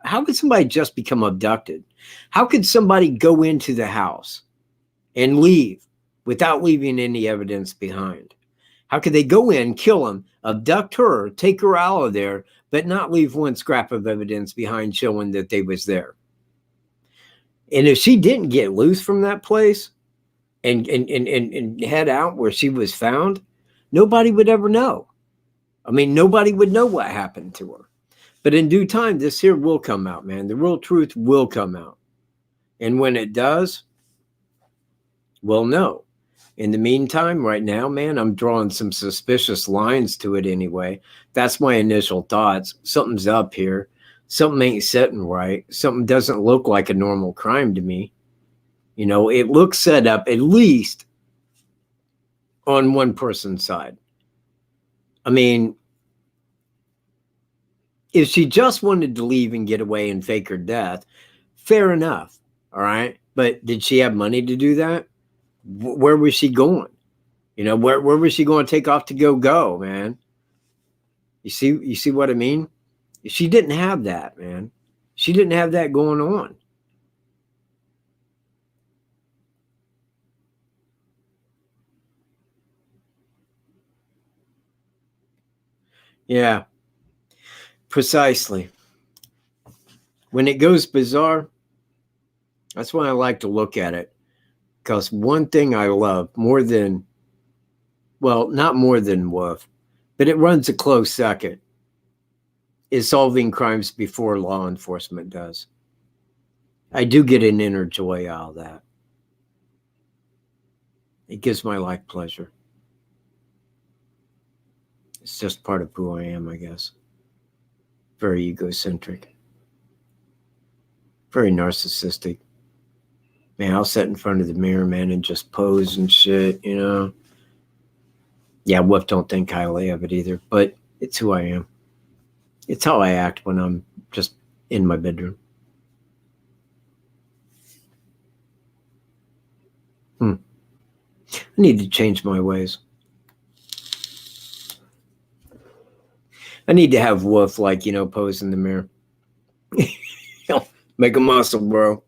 how could somebody just become abducted? How could somebody go into the house and leave without leaving any evidence behind? How could they go in, kill him, abduct her, take her out of there, but not leave one scrap of evidence behind showing that they was there? And if she didn't get loose from that place and head out where she was found, nobody would ever know. I mean, nobody would know what happened to her. But in due time, this here will come out, man. The real truth will come out. And when it does, we'll know. In the meantime, right now, man, I'm drawing some suspicious lines to it anyway. That's my initial thoughts. Something's up here. Something ain't setting right. Something doesn't look like a normal crime to me. You know, it looks set up at least on one person's side. I mean, if she just wanted to leave and get away and fake her death, fair enough. All right. But did she have money to do that? Where was she going? You know, where was she going to take off to go, man? You see what I mean? She didn't have that, man. She didn't have that going on. Yeah, precisely. When it goes bizarre, that's why I like to look at it. Because one thing I love more than, well, not more than Wolf, but it runs a close second, is solving crimes before law enforcement does. I do get an inner joy out of that. It gives my life pleasure. It's just part of who I am, I guess. Very egocentric. Very narcissistic. Man, I'll sit in front of the mirror, man, and just pose and shit, you know. Yeah, Wolf don't think highly of it either, but it's who I am. It's how I act when I'm just in my bedroom. I need to change my ways. I need to have Wolf, like, you know, pose in the mirror. Make a muscle, bro.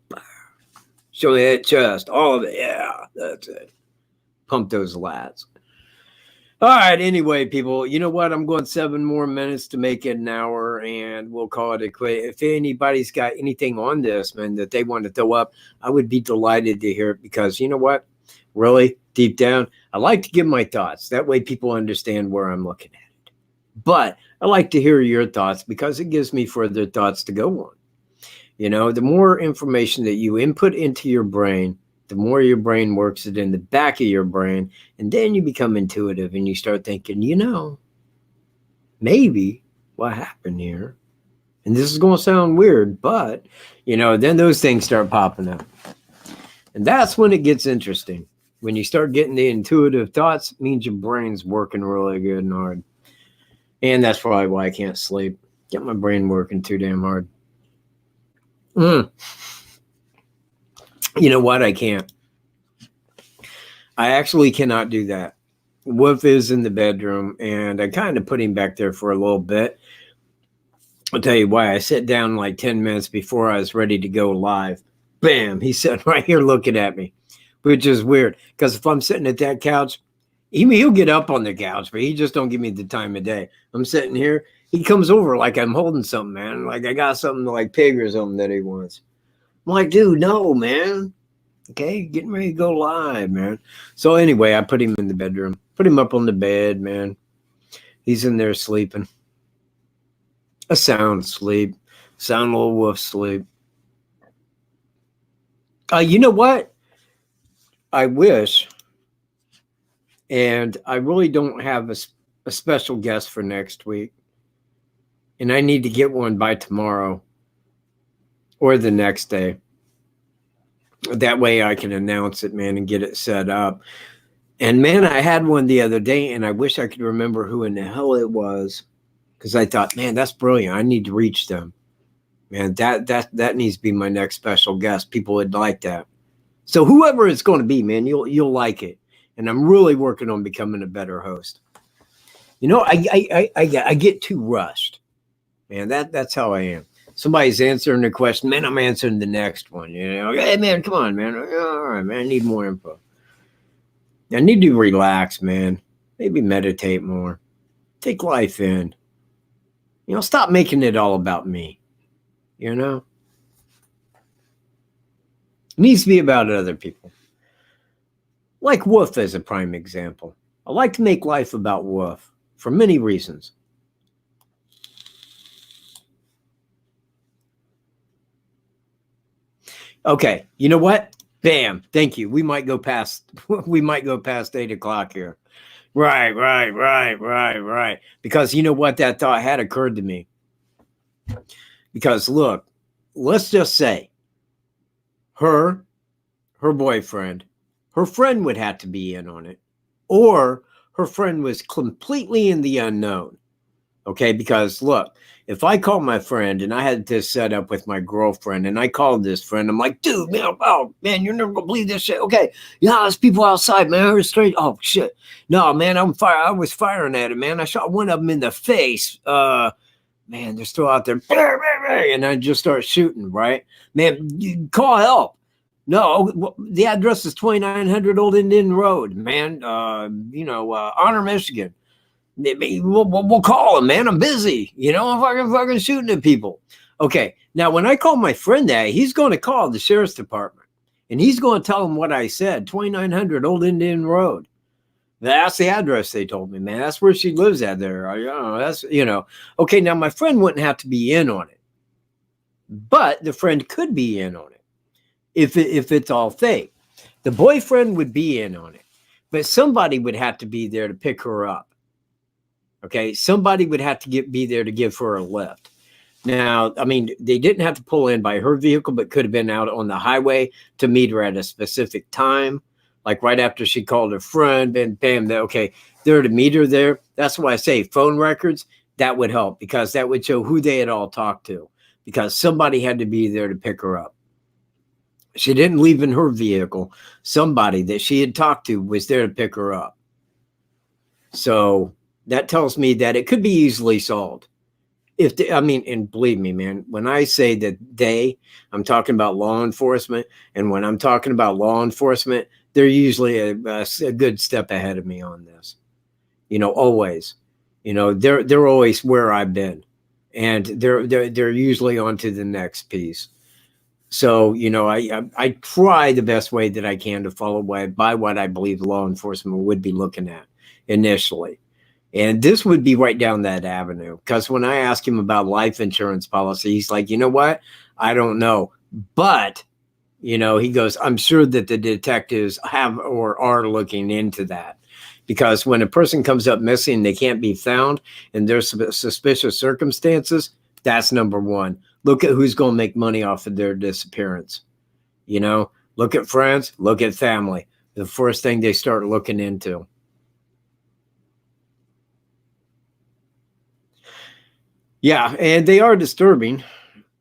Show me that chest. All of it. Yeah, that's it. Pump those lats. All right. Anyway, people, you know what? I'm going 7 more minutes to make it an hour, and we'll call it a quit. If anybody's got anything on this, man, that they want to throw up, I would be delighted to hear it, because you know what? Really, deep down, I like to give my thoughts. That way people understand where I'm looking at it. But I like to hear your thoughts, because it gives me further thoughts to go on. You know, the more information that you input into your brain, the more your brain works it in the back of your brain. And then you become intuitive and you start thinking, you know, maybe what happened here. And this is going to sound weird, but, you know, then those things start popping up. And that's when it gets interesting. When you start getting the intuitive thoughts, it means your brain's working really good and hard. And that's probably why I can't sleep. Get my brain working too damn hard. You know what? I can't. I actually cannot do that. Wolf is in the bedroom, and I kind of put him back there for a little bit. I'll tell you why. I sat down like 10 minutes before I was ready to go live. Bam, he's sitting right here looking at me, which is weird because if I'm sitting at that couch, he'll get up on the couch, but he just don't give me the time of day. I'm sitting here, he comes over like I'm holding something, man. Like I got something like pig or something that he wants. I'm like, dude, no, man. Okay, getting ready to go live, man. So anyway, I put him in the bedroom, put him up on the bed, man. He's in there sleeping. A sound sleep, sound little wolf sleep. You know what? I wish, and I really don't have a special guest for next week, and I need to get one by tomorrow or the next day. That way I can announce it, man, and get it set up. And man, I had one the other day, and I wish I could remember who in the hell it was, because I thought, man, that's brilliant. I need to reach them. Man, that needs to be my next special guest. People would like that. So whoever it's going to be, man, you'll like it. And I'm really working on becoming a better host. You know, I get too rushed, man. That's how I am. Somebody's answering the question, man, I'm answering the next one. You know, hey man, come on, man. All right, man, I need more info. I need to relax, man. Maybe meditate more. Take life in. You know, stop making it all about me. You know? It needs to be about other people. Like Wolf as a prime example. I like to make life about Wolf for many reasons. Okay, you know what? Bam! Thank you. We might go past 8:00 here. Right. Because you know what? That thought had occurred to me. Because look, let's just say her boyfriend, her friend would have to be in on it, or her friend was completely in the unknown. Okay, because look, if I call my friend and I had this set up with my girlfriend and I called this friend, I'm like, dude, man, oh man, you're never gonna believe this shit. Okay, yeah, there's people outside, man. I heard straight. Oh shit, no, man, I was firing at it, man. I shot one of them in the face. Man, they're still out there, and I just start shooting. Right, man, you call help. No, the address is 2900 Old Indian Road, man. Honor, Michigan. We'll call him, man. I'm busy. You know, I'm fucking shooting at people. Okay. Now, when I call my friend that, he's going to call the sheriff's department and he's going to tell them what I said, 2900 Old Indian Road. That's the address they told me, man. That's where she lives at there. Okay. Now, my friend wouldn't have to be in on it, but the friend could be in on it if it's all fake. The boyfriend would be in on it, but somebody would have to be there to pick her up. Okay, somebody would have to be there to give her a lift. Now, I mean, they didn't have to pull in by her vehicle, but could have been out on the highway to meet her at a specific time, like right after she called her friend, and bam, they're to meet her there. That's why I say phone records, that would help because that would show who they had all talked to because somebody had to be there to pick her up. She didn't leave in her vehicle. Somebody that she had talked to was there to pick her up. So that tells me that it could be easily solved. And believe me, man, when I say that I'm talking about law enforcement. And when I'm talking about law enforcement, they're usually a good step ahead of me on this. You know, always. You know, they're always where I've been. And they're usually on to the next piece. So, you know, I try the best way that I can to follow by what I believe law enforcement would be looking at initially. And this would be right down that avenue. Because when I ask him about life insurance policy, he's like, you know what? I don't know. But, you know, he goes, I'm sure that the detectives have or are looking into that. Because when a person comes up missing, they can't be found, and there's suspicious circumstances, that's number one. Look at who's going to make money off of their disappearance. You know, look at friends, look at family. The first thing they start looking into. Yeah, and they are disturbing.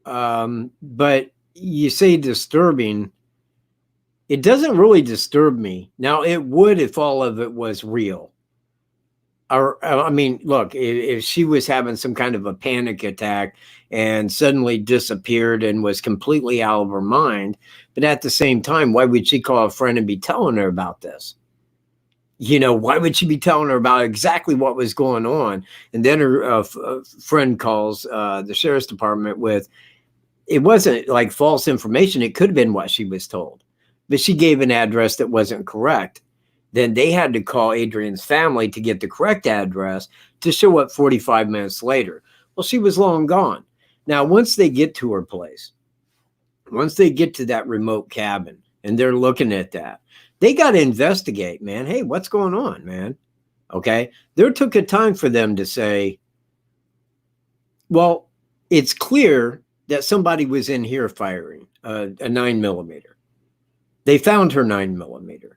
But you say disturbing, It doesn't really disturb me. Now, it would if all of it was real. Or, I mean, look, if she was having some kind of a panic attack and suddenly disappeared and was completely out of her mind, but at the same time, why would she call a friend and be telling her about this? Why would she be telling her about exactly what was going on? And then her friend calls the sheriff's department with, it wasn't like false information. It could have been what she was told, but she gave an address that wasn't correct. Then they had to call Adrienne's family to get the correct address to show up 45 minutes later. Well, she was long gone. Now, once they get to her place, once they get to that remote cabin and they're looking at that, they got to investigate, man. Hey, what's going on, man? Okay. There took a time for them to say, well, it's clear that somebody was in here firing a 9mm. They found her 9mm.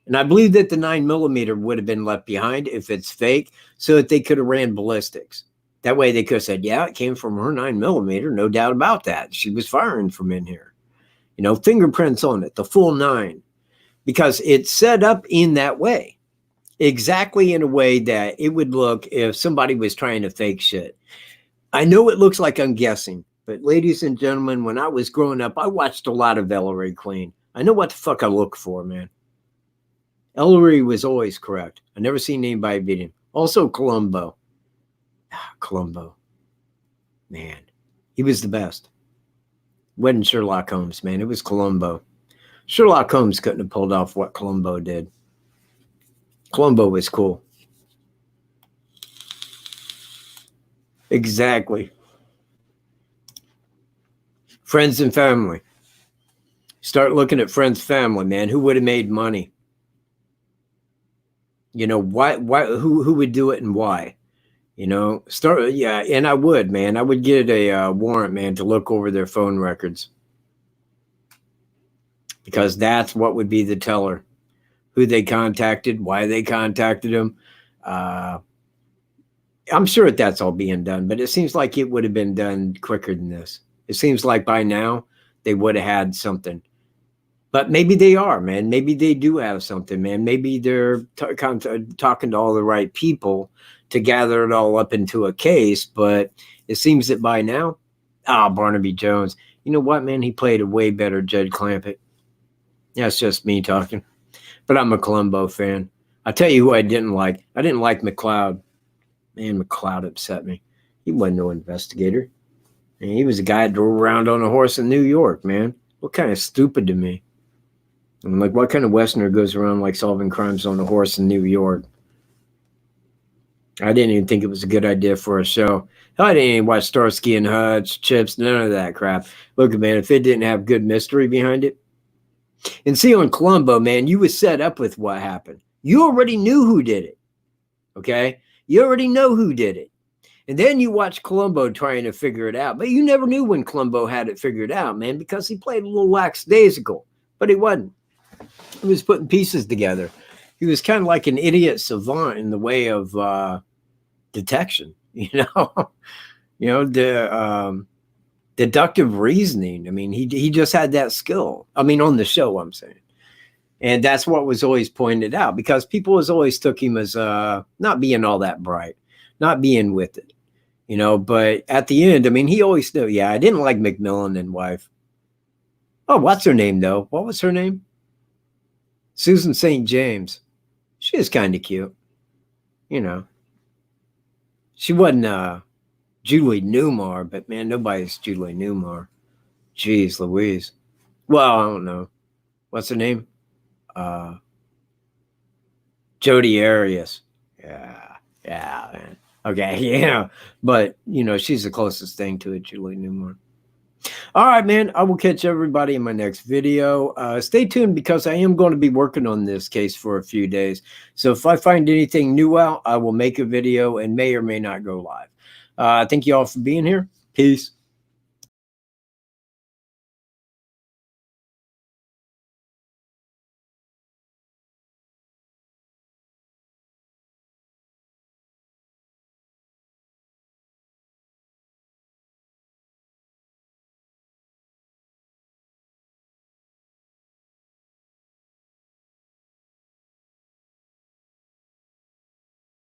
And I believe that the 9mm would have been left behind if it's fake, so that they could have ran ballistics. That way they could have said, yeah, it came from her 9mm, no doubt about that. She was firing from in here. Fingerprints on it, the full 9. Because it's set up in that way. Exactly in a way that it would look if somebody was trying to fake shit. I know it looks like I'm guessing, but ladies and gentlemen, when I was growing up, I watched a lot of Ellery Queen. I know what the fuck I look for, man. Ellery was always correct. I never seen anybody beat him. Also, Columbo. Columbo. Man, he was the best. Wasn't Sherlock Holmes, man. It was Columbo. Sherlock Holmes couldn't have pulled off what Columbo did. Columbo was cool. Exactly. Friends and family. Start looking at friends, family, man. Who would have made money? Why who would do it and why? Yeah, and I would, man. I would get a warrant, man, to look over their phone records. Because that's what would be the teller. Who they contacted, why they contacted them. I'm sure that's all being done, but it seems like it would have been done quicker than this. It seems like by now they would have had something. But maybe they are, man. Maybe they do have something, man. Maybe they're talking to all the right people to gather it all up into a case. But it seems that by now, Barnaby Jones. You know what, man? He played a way better Judd Clampett. That's just me talking. But I'm a Columbo fan. I'll tell you who I didn't like. I didn't like McLeod. Man, McLeod upset me. He wasn't no investigator. And he was a guy that drove around on a horse in New York, man. What kind of stupid to me. I'm like, what kind of Westerner goes around like solving crimes on a horse in New York? I didn't even think it was a good idea for a show. Hell, I didn't even watch Starsky and Hutch, Chips, none of that crap. Look, man, if it didn't have good mystery behind it. And see, on Columbo, man, you was set up with what happened. You already knew who did it. Okay? You already know who did it. And then you watch Columbo trying to figure it out. But you never knew when Columbo had it figured out, man, because he played a little lackadaisical. But he wasn't. He was putting pieces together. He was kind of like an idiot savant in the way of detection, the deductive reasoning. I mean, he just had that skill. I mean, on the show, I'm saying. And that's what was always pointed out, because people always took him as not being all that bright, not being with it, but at the end, I mean, he always knew, I didn't like McMillan and wife. Oh, what's her name, though? What was her name? Susan St. James. She was kind of cute. She wasn't Julie Newmar, but man, nobody's Julie Newmar. Jeez Louise. Well, I don't know. What's her name? Jodi Arias. Yeah, man. Okay, but she's the closest thing to it, Julie Newmar. All right, man. I will catch everybody in my next video. Stay tuned, because I am going to be working on this case for a few days. So if I find anything new out, I will make a video and may or may not go live. Thank you all for being here. Peace.